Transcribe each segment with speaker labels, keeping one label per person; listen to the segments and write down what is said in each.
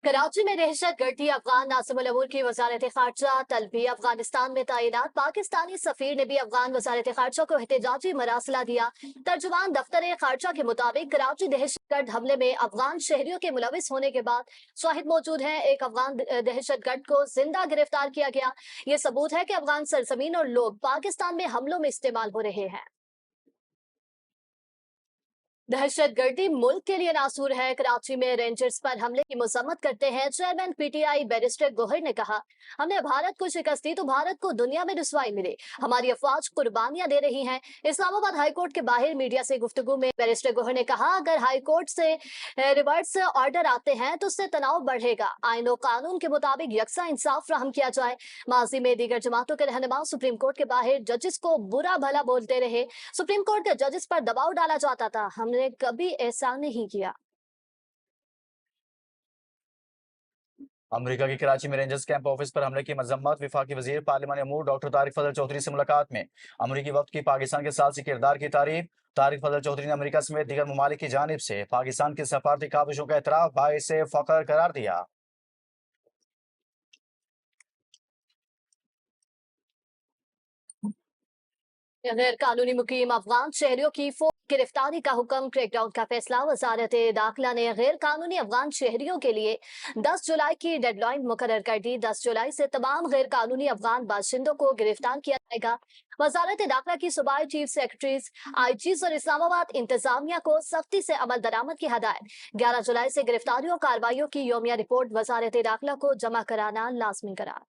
Speaker 1: कराची में दहशत गर्दी अफगान नासिमुल अमूर की वजारत खारजा तलबी अफगानिस्तान में तैनात पाकिस्तानी सफीर ने भी अफगान वजारत खारजा को एहतजाजी मरासला दिया। तर्जुमान दफ्तर खारजा के मुताबिक कराची दहशत गर्द हमले में अफगान शहरियों के मुलविस होने के बाद शाहिद मौजूद हैं। एक अफगान दहशत गर्द को जिंदा गिरफ्तार किया गया। ये सबूत है कि अफगान सरजमीन और लोग पाकिस्तान में हमलों में इस्तेमाल हो रहे हैं। दहशत गर्दी मुल्क के लिए नासूर है। कराची में रेंजर्स पर हमले की मजम्मत करते हैं चेयरमैन पीटीआई बैरिस्टर गोहर ने कहा, हमने भारत को शिकस्त दी तो भारत को दुनिया में रुसवाई मिले। हमारी अफवाज कुर्बानियां दे रही हैं। इस्लामाबाद हाईकोर्ट के बाहर मीडिया से गुफ्तगू में बैरिस्टर गोहर ने कहा, अगर हाईकोर्ट से रिवर्स ऑर्डर आते हैं तो उससे तनाव बढ़ेगा। आइन और कानून के मुताबिक यकसा इंसाफ फराहम किया जाए। माजी में दीगर जमातों के रहनुमा सुप्रीम कोर्ट के बाहर जजेस को बुरा भला बोलते रहे। सुप्रीम कोर्ट के जजेस पर दबाव डाला जाता था, हमने कभी ऐसा नहीं किया।
Speaker 2: अमेरिका की कराची में रेंजर्स कैंप ऑफिस पर हमले की मजम्मत। वफाकी वजीर पार्लिमानी अमूर डॉक्टर तारिक फजल चौधरी से मुलाकात में अमरीकी वक्त की पाकिस्तान के साथ किरदार की तारीफ। तारिक फजल चौधरी ने अमेरिका समेत दीगर ममालिक की जानिब से पाकिस्तान की सफारती काविशों का एतराफ बाइस फख्र करार दिया।
Speaker 1: गैर कानूनी मुकीम अफगान शहरियों की गिरफ्तारी का हुक्म, क्रैकडाउन का फैसला। वजारत दाखिला ने गैर कानूनी अफगान शहरियों के लिए 10 जुलाई की डेडलाइन मुकर्रर कर दी। 10 जुलाई से तमाम गैर कानूनी अफगान बाशिंदों को गिरफ्तार किया जाएगा। वजारत दाखिला की सूबाई चीफ सेक्रेटरीज, आईजीज और इस्लामाबाद इंतजामिया को सख्ती से अमल दरामद की हदायत। 11 जुलाई से गिरफ्तारियों और कार्रवाइयों की योमिया रिपोर्ट वजारत दाखिला को जमा कराना लाजमी करार।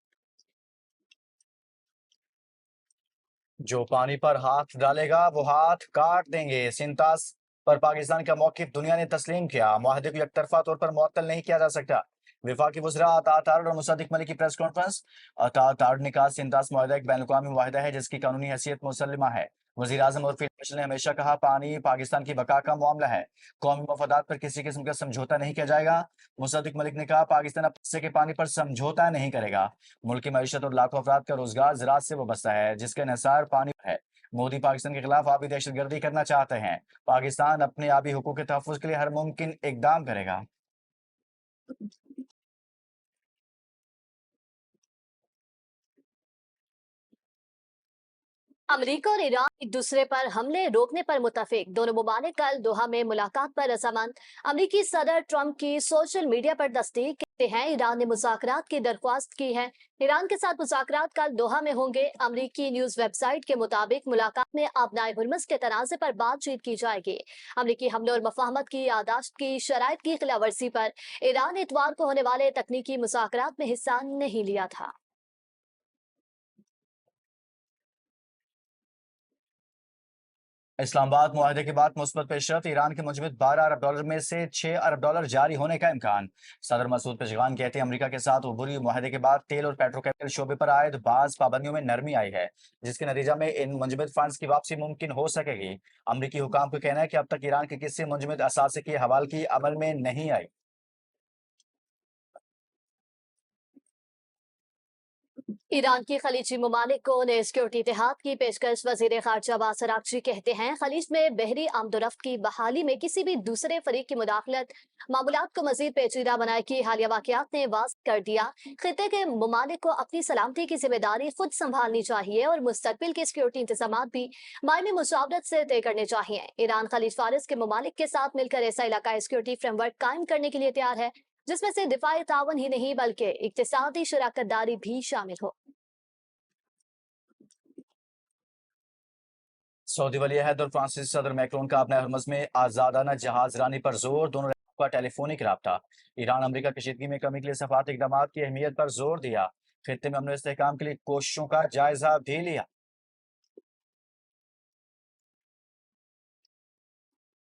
Speaker 2: जो पानी पर हाथ डालेगा वो हाथ काट देंगे। सिंतास पर पाकिस्तान का मौकिफ दुनिया ने तस्लीम किया। मुआहदे को एकतरफा तौर पर मुअत्तल नहीं किया जा सकता। वफाकी वज़रा अता तारड़ और मुसद्दिक मलिक की प्रेस कॉन्फ्रेंस। अता तारड़ ने कहा, सिंतास मुआहदा एक बैन अवी मुआहदा है जिसकी कानूनी हैसियत मुसल्लमा है। वज़ीर आज़म और फील्ड मार्शल ने हमेशा कहा, पानी पाकिस्तान की बका का मामला है, कौमी मफादात पर किसी किस्म का समझौता नहीं किया जाएगा। मुसद्दिक मलिक ने कहा, पाकिस्तान अब हिस्से के पानी पर समझौता नहीं करेगा। मुल्क की मईशत और लाखों अफराद का रोजगार ज़राअत से वाबस्ता है जिसका इन्हिसार पानी पर है। मोदी पाकिस्तान के खिलाफ आबी दहशतगर्दी करना चाहते हैं। पाकिस्तान अपने आबी हुकूक के तहफ़्फ़ुज़ के लिए हर मुमकिन इकदाम करेगा।
Speaker 1: अमेरिका और ईरान एक दूसरे पर हमले रोकने पर मुत्तफिक। दोनों मुमालिक कल दोहा में मुलाकात पर रजामंद। अमेरिकी सदर ट्रंप की सोशल मीडिया पर तस्दीक, कहते हैं ईरान ने मुज़ाकरात की दरख्वास्त की है। ईरान के साथ मुज़ाकरात कल दोहा में होंगे। अमेरिकी न्यूज वेबसाइट के मुताबिक मुलाकात में आबनाए हुर्मुज़ के तनाज़े पर बातचीत की जाएगी। अमेरिकी हमले और मफाहमत की यादाश्त की शराइत की खिलाफवर्जी पर ईरान ने इतवार को होने वाले तकनीकी मुज़ाकरात में हिस्सा नहीं लिया था।
Speaker 2: इस्लामाबाद मुआहदे के बाद मुस्बत पेशरफ। ईरान के मुजमित $12 अरब में से $6 अरब जारी होने का इम्कान। सदर मसूद पेशगान कहते हैं, अमेरिका के साथ उबूरी मुआहदे के बाद तेल और पेट्रोकेमिकल शोबे पर आयद बाज पाबंदियों में नरमी आई है, जिसके नतीजा में इन मुंजमद फंड्स की वापसी मुमकिन हो सकेगी। अमरीकी हुकाम का कहना है कि अब तक ईरान के किसी मुंजमद असासे की हवालगी अमल में नहीं आई।
Speaker 1: ईरान की खलीजी ममालिक को नए सिक्योरिटी इतिहाद की पेशकश। वजीर खारजा अब्बास अरागची कहते हैं, खलीज में बहरी आमदोरफ्त की बहाली में किसी भी दूसरे फरीक की मुदाखलत मामूलात को मजीद पेचीदा बनाएगी। हालिया वाकयात ने वाज़ेह कर दिया, खिते के ममालिक को अपनी सलामती की जिम्मेदारी खुद संभालनी चाहिए और मुस्तकबिल के सिक्योरिटी इंतजाम भी मायने मुशावरत से तय करने चाहिए। ईरान खलीज फारिस के ममालिक के साथ मिलकर ऐसा इलाकाई सिक्योरिटी फ्रेमवर्क कायम करने के लिए तैयार है जिसमें से दिफाई तावन ही नहीं बल्कि इक्तिसादी शराकत दारी भी शामिल हो।
Speaker 2: सऊदी वली अहद और फ्रांसीसी सदर मैक्रोन का अपने हरमज में आजादाना जहाज रानी पर जोर। दोनों का टेलीफोनिक रब्ता। ईरान अमेरिका कशीदगी में कमी के लिए सफारती इकदाम की अहमियत पर जोर दिया। खित्ते में अमन इस्तेहकाम के लिए कोशिशों का जायजा भी लिया।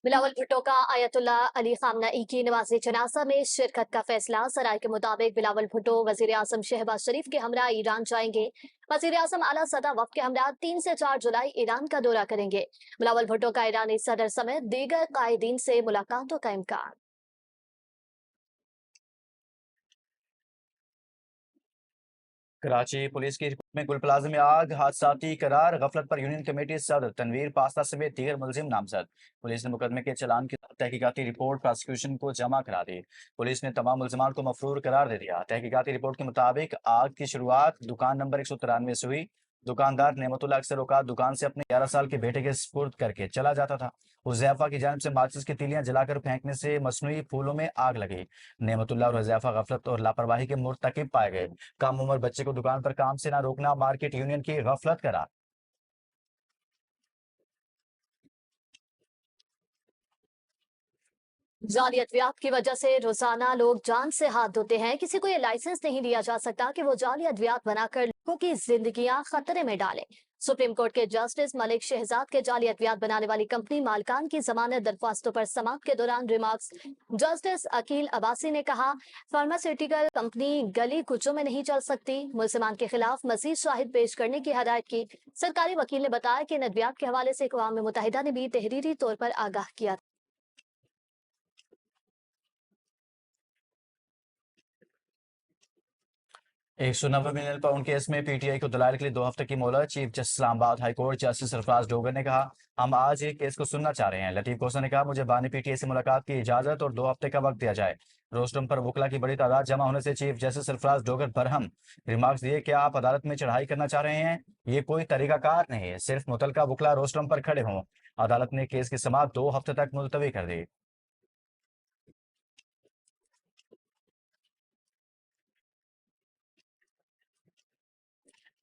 Speaker 1: बिलावल भुट्टो का आयतुल्ला अली खामनाई की नमाज़े जनाजा में शिरकत का फैसला। सराय के मुताबिक बिलावल भुट्टो वजीर आजम शहबाज शरीफ के हमरा ईरान जाएंगे। वजीर आजम आला सदा वक्त के हमरा 3 से 4 जुलाई ईरान का दौरा करेंगे। बिलावल भुट्टो का ईरानी सदर समेत दीगर कायदीन से मुलाकातों का इम्कान।
Speaker 2: कराची पुलिस की रिपोर्ट में गुल प्लाजा में आग हादसाती करार गफलत पर यूनियन कमेटी सदर तनवीर पास्ता समेत दीगर मुलजिम नामजद। पुलिस ने मुकदमे के चालान के साथ तहकीकाती रिपोर्ट प्रोसिक्यूशन को जमा करा दी। पुलिस ने तमाम मुलजमान को मफरूर करार दे दिया। तहकीकाती रिपोर्ट के मुताबिक आग की शुरुआत दुकान नंबर 193 से हुई। दुकानदार नेमतुल्लाह अक्सर औकात दुकान से अपने 11 साल के बेटे के स्पुर्द करके चला जाता था। हुज़ैफा की जानिब से माचिस की तीलियां जलाकर फेंकने से मसनूई फूलों में आग लगी। नेमतुल्लाह और हुज़ैफा गफलत और लापरवाही के मुर्तकिब पाए गए। कम उम्र बच्चे को दुकान पर काम से ना रोकना मार्केट यूनियन की गफलत करार।
Speaker 1: जाली अद्वियात की वजह से रोजाना लोग जान से हाथ धोते हैं। किसी को ये लाइसेंस नहीं दिया जा सकता कि वो जाली अद्वियात बनाकर लोगों की जिंदगियां खतरे में डालें। सुप्रीम कोर्ट के जस्टिस मलिक शहजाद के जाली अद्वियात बनाने वाली कंपनी मालकान की जमानत दरख्वास्तों पर समाअत के दौरान रिमार्क्स जस्टिस अकील अब्बासी ने कहा, फार्मास्यूटिकल कंपनी गली कुचों में नहीं चल सकती। मुलजमान के खिलाफ मजीद शाहिद पेश करने की हदायत की। सरकारी वकील ने बताया कि इन अद्वियात के हवाले से अक़वाम मुत्तहिदा ने भी तहरीरी तौर पर आगाह किया।
Speaker 2: 190 मिलियन पाउंड केस में पीटीआई को दलाल के लिए 2 हफ्ते की मोहलत। Chief justice Islamabad high court justice Sarfaraz Dogar ने कहा, हम आज एक केस को सुनना चाह रहे हैं। लतीफ कोसा ने कहा, मुझे बानी पीटीआई से मुलाकात की इजाजत और 2 हफ्ते का वक्त दिया जाए। रोस्टम पर वकला की बड़ी तादाद जमा होने से chief justice Sarfaraz Dogar Barham. Remarks दिए, क्या आप अदालत में चढ़ाई करना चाह रहे हैं? ये कोई तरीकाकार नहीं है, सिर्फ मुतलका वकला रोस्टम पर खड़े हों। अदालत ने केस की समाअत 2 हफ्ते तक मुलतवी कर दी।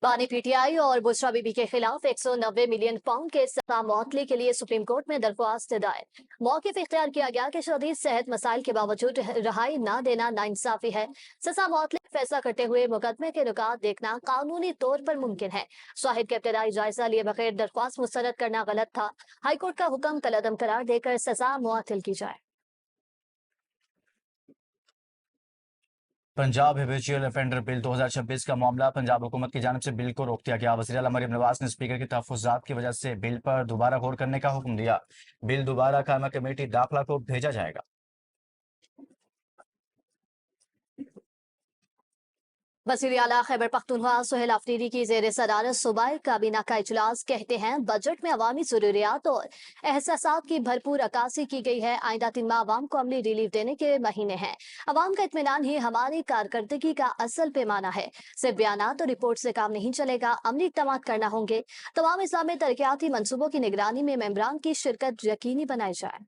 Speaker 1: बानी पीटीआई और बुशरा बीबी के खिलाफ 190 मिलियन पाउंड के सजा मौतली के लिए सुप्रीम कोर्ट में दरख्वास्त दायर। मौक़िफ़ इख्तियार किया गया कि शदीद सेहत मसाइल के बावजूद रहाई न देना नाइंसाफी है। सजा मौतली फैसला करते हुए मुकदमे के रुकात देखना कानूनी तौर पर मुमकिन है। शाहिद का इब्तदाई जायजा लिए बगैर दरख्वास्त मुस्तरद करना गलत था। हाईकोर्ट का हुक्म कलअदम करार देकर सजा मुअत्तल की जाए।
Speaker 2: पंजाब हैबिचुअल ऑफेंडर बिल 2026 का मामला, पंजाब हुकूमत की जानिब से बिल को रोक दिया गया। वज़ीर आला मरियम नवाज ने स्पीकर के तहफ़्फ़ुज़ात की वजह से बिल पर दोबारा गौर करने का हुक्म दिया। बिल दोबारा कायमा कमेटी दाखिला को भेजा जाएगा।
Speaker 1: वज़ीर आला खैबर पख्तूनख्वा सोहेल अफरीदी की ज़ेर सदारत सूबाई काबीना का इजलास कहते हैं, बजट में अवामी ज़रूरियात और एहसासात की भरपूर अक्कासी की गई है। आइंदा 3 माह अवाम को अमली रिलीफ देने के महीने हैं। अवाम का इत्मीनान ही हमारी कारकर्दगी का असल पैमाना है। सिर्फ बयानात और रिपोर्ट से काम नहीं चलेगा, अमली इक़दाम करना होंगे। तमाम इस्लामी तरक्याती मनसूबों की निगरानी में मेंबरान की शिरकत यकीनी बनाई जाए।